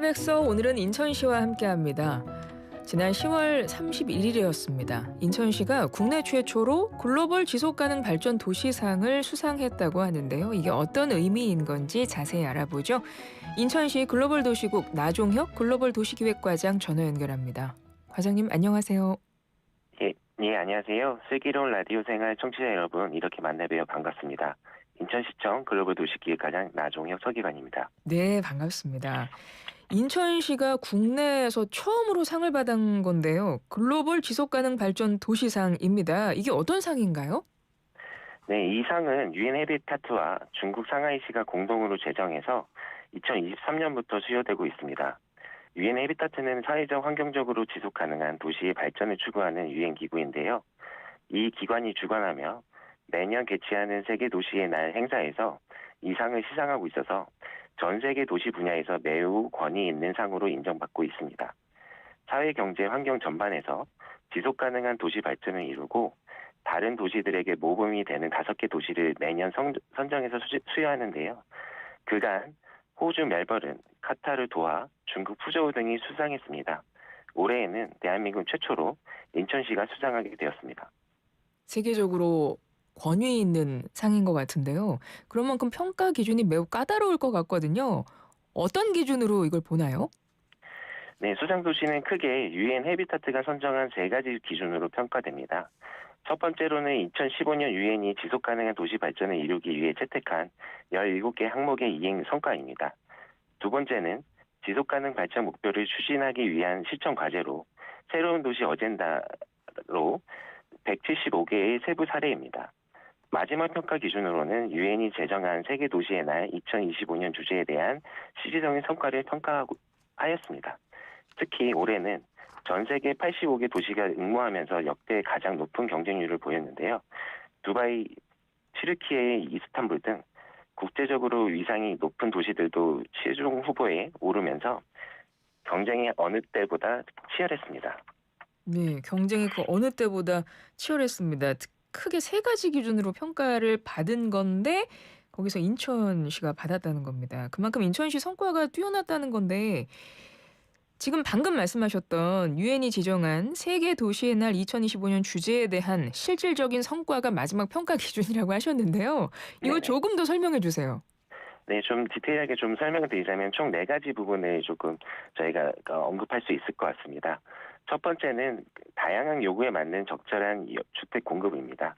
인터백서 오늘은 인천시와 함께합니다. 지난 10월 31일이었습니다. 인천시가 국내 최초로 글로벌 지속가능 발전 도시상을 수상했다고 하는데요. 이게 어떤 의미인 건지 자세히 알아보죠. 인천시 글로벌 도시국 나종혁 글로벌 도시기획과장 전화 연결합니다. 과장님 안녕하세요. 예, 안녕하세요. 슬기로운 라디오 생활 청취자 여러분, 이렇게 만나뵈어 반갑습니다. 인천시청 글로벌 도시기획과장 나종혁 서기관입니다. 네, 반갑습니다. 인천시가 국내에서 처음으로 상을 받은 건데요. 글로벌 지속가능 발전 도시상입니다. 이게 어떤 상인가요? 네, 이 상은 유엔 헤비타트와 중국 상하이시가 공동으로 제정해서 2023년부터 수여되고 있습니다. 유엔 헤비타트는 사회적 환경적으로 지속 가능한 도시의 발전을 추구하는 유엔 기구인데요. 이 기관이 주관하며 매년 개최하는 세계 도시의 날 행사에서 이 상을 시상하고 있어서 전 세계 도시 분야에서 매우 권위 있는 상으로 인정받고 있습니다. 사회, 경제, 환경 전반에서 지속 가능한 도시 발전을 이루고 다른 도시들에게 모범이 되는 5개 도시를 매년 선정해서 수여하는데요. 그간 호주 멜버른, 카타르 도하, 중국 푸저우 등이 수상했습니다. 올해에는 대한민국 최초로 인천시가 수상하게 되었습니다. 세계적으로 권위 있는 상인 것 같은데요. 그런 만큼 평가 기준이 매우 까다로울 것 같거든요. 어떤 기준으로 이걸 보나요? 네, 수상 도시는 크게 유엔 헤비타트가 선정한 3가지 기준으로 평가됩니다. 첫 번째로는 2015년 유엔이 지속 가능한 도시 발전을 이루기 위해 채택한 17개 항목의 이행 성과입니다. 두 번째는 지속 가능 발전 목표를 추진하기 위한 실천 과제로 새로운 도시 어젠다로 175개의 세부 사례입니다. 마지막 평가 기준으로는 유엔이 제정한 세계 도시의 날 2025년 주제에 대한 실질적인 성과를 평가하였습니다. 특히 올해는 전 세계 85개 도시가 응모하면서 역대 가장 높은 경쟁률을 보였는데요. 두바이, 튀르키예, 이스탄불 등 국제적으로 위상이 높은 도시들도 최종 후보에 오르면서 경쟁이 어느 때보다 치열했습니다. 네, 경쟁이 그 어느 때보다 치열했습니다. 크게 3가지 기준으로 평가를 받은 건데 거기서 인천시가 받았다는 겁니다. 그만큼 인천시 성과가 뛰어났다는 건데 지금 방금 말씀하셨던 유엔이 지정한 세계 도시의 날 2025년 주제에 대한 실질적인 성과가 마지막 평가 기준이라고 하셨는데요. 이거 네네. 조금 더 설명해 주세요. 네, 좀 디테일하게 좀 설명을 드리자면 총 4가지 부분을 조금 저희가 언급할 수 있을 것 같습니다. 첫 번째는 다양한 요구에 맞는 적절한 주택 공급입니다.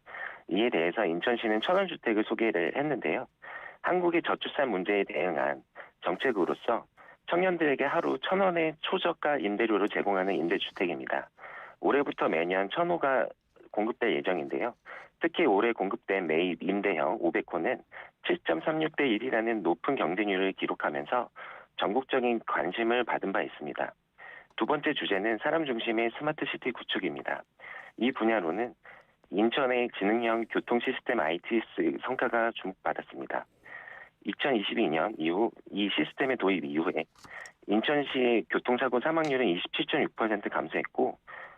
이에 대해서 인천시는 천원주택을 소개를 했는데요. 한국의 저출산 문제에 대응한 정책으로서 청년들에게 하루 1,000원의 초저가 임대료를 제공하는 임대주택입니다. 올해부터 매년 1,000호가 공급될 예정인데요. 특히 올해 공급된 매입 임대형 500호는 7.36대 1이라는 높은 경쟁률을 기록하면서 전국적인 관심을 받은 바 있습니다. 두 번째 주제는 사람 중심의 스마트시티 구축입니다. 이 분야로는 인천의 지능형 교통 시스템 ITS 성과가 주목받았습니다. 2022년 이후 이 시스템의 도입 이후에 인천시의 교통사고 사망률은 27.6% 감소했고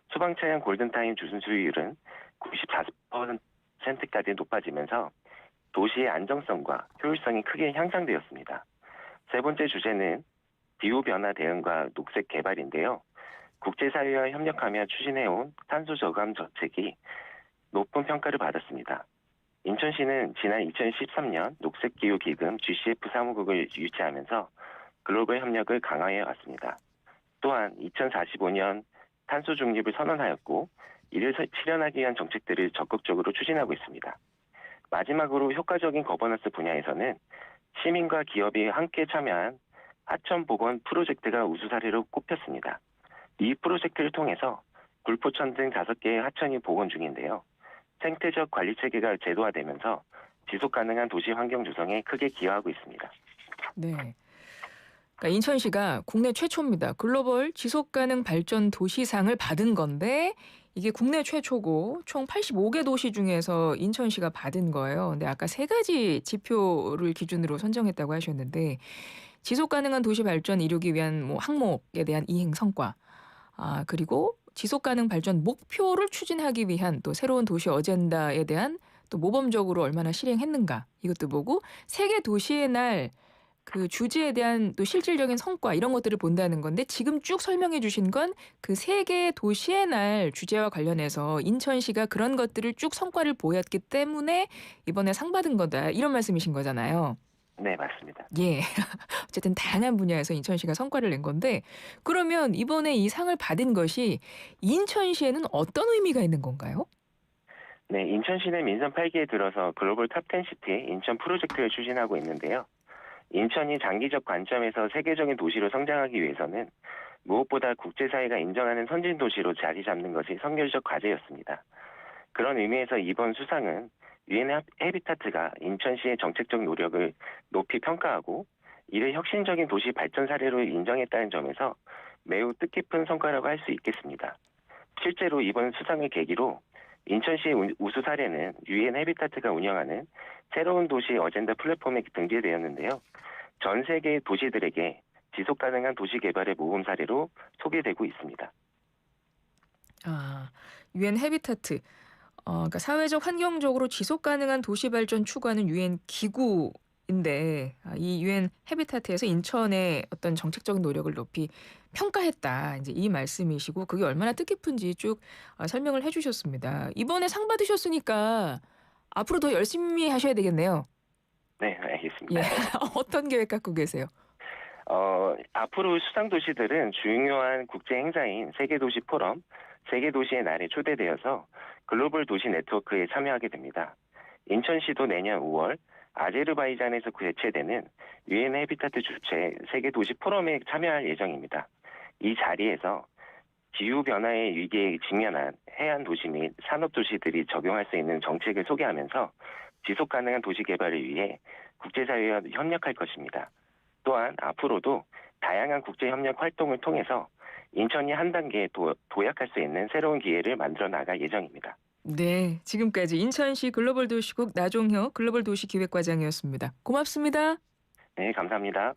소방차량 골든타임 주순 수율은 94%까지 높아지면서 도시의 안정성과 효율성이 크게 향상되었습니다. 세 번째 주제는 기후변화 대응과 녹색 개발인데요. 국제사회와 협력하며 추진해온 탄소 저감 정책이 높은 평가를 받았습니다. 인천시는 지난 2013년 녹색기후기금 GCF 사무국을 유치하면서 글로벌 협력을 강화해 왔습니다. 또한 2045년 탄소 중립을 선언하였고 이를 실현하기 위한 정책들을 적극적으로 추진하고 있습니다. 마지막으로 효과적인 거버넌스 분야에서는 시민과 기업이 함께 참여한 하천복원 프로젝트가 우수 사례로 꼽혔습니다. 이 프로젝트를 통해서 굴포천 등 5개의 하천이 복원 중인데요. 생태적 관리 체계가 제도화되면서 지속 가능한 도시 환경 조성에 크게 기여하고 있습니다. 네. 그러니까 인천시가 국내 최초입니다. 글로벌 지속가능 발전 도시상을 받은 건데 이게 국내 최초고 총 85개 도시 중에서 인천시가 받은 거예요. 근데 아까 3가지 지표를 기준으로 선정했다고 하셨는데 지속가능한 도시 발전 이루기 위한 항목에 대한 이행 성과, 그리고 지속가능 발전 목표를 추진하기 위한 또 새로운 도시 어젠다에 대한 또 모범적으로 얼마나 실행했는가 이것도 보고 세계 도시의 날 그 주제에 대한 또 실질적인 성과 이런 것들을 본다는 건데 지금 쭉 설명해 주신 건 그 세계 도시의 날 주제와 관련해서 인천시가 그런 것들을 쭉 성과를 보였기 때문에 이번에 상 받은 거다. 이런 말씀이신 거잖아요. 네, 맞습니다. 예. 어쨌든 다양한 분야에서 인천시가 성과를 낸 건데 그러면 이번에 이 상을 받은 것이 인천시에는 어떤 의미가 있는 건가요? 네, 인천시는 민선 8기에 들어서 글로벌 탑10 시티 인천 프로젝트를 추진하고 있는데요. 인천이 장기적 관점에서 세계적인 도시로 성장하기 위해서는 무엇보다 국제사회가 인정하는 선진 도시로 자리 잡는 것이 선결적 과제였습니다. 그런 의미에서 이번 수상은 유엔 해비타트가 인천시의 정책적 노력을 높이 평가하고 이를 혁신적인 도시 발전 사례로 인정했다는 점에서 매우 뜻깊은 성과라고 할 수 있겠습니다. 실제로 이번 수상을 계기로 인천시의 우수 사례는 유엔 해비타트가 운영하는 새로운 도시 어젠다 플랫폼에 등재되었는데요. 전 세계 도시들에게 지속 가능한 도시 개발의 모범 사례로 소개되고 있습니다. 아, 유엔 해비타트. 그러니까 사회적 환경적으로 지속 가능한 도시 발전 추구하는 유엔 기구인데 이 유엔 해비타트에서 인천의 어떤 정책적인 노력을 높이 평가했다. 이제 이 말씀이시고 그게 얼마나 뜻깊은지 쭉 설명을 해주셨습니다. 이번에 상 받으셨으니까 앞으로 더 열심히 하셔야 되겠네요. 네, 예, 알겠습니다. 어떤 계획 갖고 계세요? 앞으로 수상 도시들은 중요한 국제 행사인 세계도시 포럼, 세계도시의 날에 초대되어서 글로벌 도시 네트워크에 참여하게 됩니다. 인천시도 내년 5월 아제르바이잔에서 개최되는 유엔 해비타트 주최 세계도시 포럼에 참여할 예정입니다. 이 자리에서 기후변화의 위기에 직면한 해안 도시 및 산업 도시들이 적용할 수 있는 정책을 소개하면서 지속 가능한 도시 개발을 위해 국제사회와 협력할 것입니다. 또한 앞으로도 다양한 국제협력 활동을 통해서 인천이 한 단계 도약할 수 있는 새로운 기회를 만들어 나갈 예정입니다. 네, 지금까지 인천시 글로벌 도시국 나종혁 글로벌 도시 기획과장이었습니다. 고맙습니다. 네, 감사합니다.